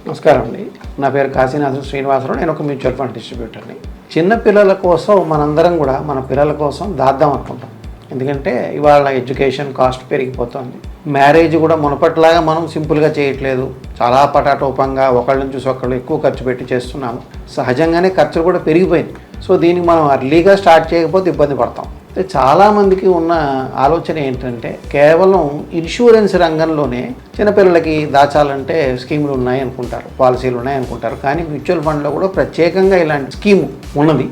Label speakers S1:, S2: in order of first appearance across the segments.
S1: నమస్కారం అండి. నా పేరు కాశీనాథన్ శ్రీనివాసరావు. నేను ఒక మ్యూచువల్ ఫండ్ డిస్ట్రిబ్యూటర్ని. చిన్న పిల్లల కోసం మనందరం కూడా మన పిల్లల కోసం దాద్దాం అనుకుంటాం. ఎందుకంటే ఇవాళ ఎడ్యుకేషన్ కాస్ట్ పెరిగిపోతుంది. మ్యారేజ్ కూడా మునపట్లాగా మనం సింపుల్గా చేయట్లేదు. చాలా పటాటోపంగా ఒకళ్ళని చూసి ఒకళ్ళు ఎక్కువ ఖర్చు పెట్టి చేస్తున్నాము. సహజంగానే ఖర్చులు కూడా పెరిగిపోయింది. సో దీనికి మనం అర్లీగా స్టార్ట్ చేయకపోతే ఇబ్బంది పడతాం. చాలామందికి ఉన్న ఆలోచన ఏంటంటే కేవలం ఇన్సూరెన్స్ రంగంలోనే చిన్నపిల్లలకి దాచాలంటే స్కీములు ఉన్నాయి అనుకుంటారు, పాలసీలు ఉన్నాయి అనుకుంటారు. కానీ మ్యూచువల్ ఫండ్లో కూడా ప్రత్యేకంగా ఇలాంటి స్కీము ఉన్నది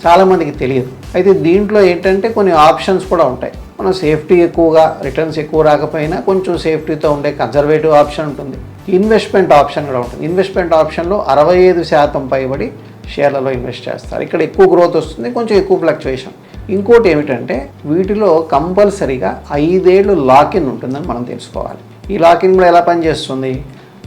S1: చాలామందికి తెలియదు. అయితే దీంట్లో ఏంటంటే కొన్ని ఆప్షన్స్ కూడా ఉంటాయి. మనం సేఫ్టీ ఎక్కువగా, రిటర్న్స్ ఎక్కువ రాకపోయినా కొంచెం సేఫ్టీతో ఉండే కన్జర్వేటివ్ ఆప్షన్ ఉంటుంది. ఇన్వెస్ట్మెంట్ ఆప్షన్ కూడా ఉంటుంది. ఇన్వెస్ట్మెంట్ ఆప్షన్లో 65% పైబడి షేర్లలో ఇన్వెస్ట్ చేస్తారు. ఇక్కడ ఎక్కువ గ్రోత్ వస్తుంది, కొంచెం ఎక్కువ ఫ్లక్చుయేషన్. ఇంకోటి ఏమిటంటే వీటిలో కంపల్సరీగా 5 ఏళ్ళు లాకిన్ ఉంటుందని మనం తెలుసుకోవాలి. ఈ లాకిన్ కూడా ఎలా పనిచేస్తుంది?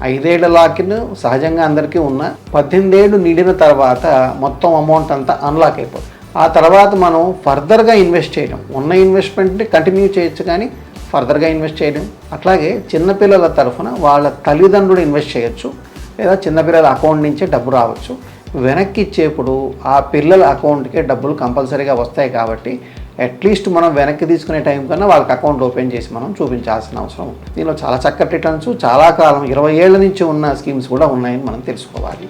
S1: 5 ఏళ్ల లాకిన్ సహజంగా అందరికీ ఉన్న 18 ఏళ్ళు నిండిన తర్వాత మొత్తం అమౌంట్ అంతా అన్లాక్ అయిపోతుంది. ఆ తర్వాత మనం ఫర్దర్గా ఇన్వెస్ట్ చేయడం, ఉన్న ఇన్వెస్ట్మెంట్ని కంటిన్యూ చేయొచ్చు కానీ ఫర్దర్గా ఇన్వెస్ట్ చేయడం. అట్లాగే చిన్నపిల్లల తరఫున వాళ్ళ తల్లిదండ్రులు ఇన్వెస్ట్ చేయొచ్చు, లేదా చిన్నపిల్లల అకౌంట్ నుంచే డబ్బు రావచ్చు. వెనక్కి ఇచ్చేప్పుడు ఆ పిల్లల అకౌంట్కే డబ్బులు కంపల్సరీగా వస్తాయి. కాబట్టి అట్లీస్ట్ మనం వెనక్కి తీసుకునే టైం కన్నా వాళ్ళకి అకౌంట్ ఓపెన్ చేసి మనం చూపించాల్సిన అవసరం ఉంది. దీనిలో చాలా చక్కటి రిటర్న్స్, చాలా కాలం 20 ఏళ్ల నుంచి ఉన్న స్కీమ్స్ కూడా ఉన్నాయని మనం తెలుసుకోవాలి.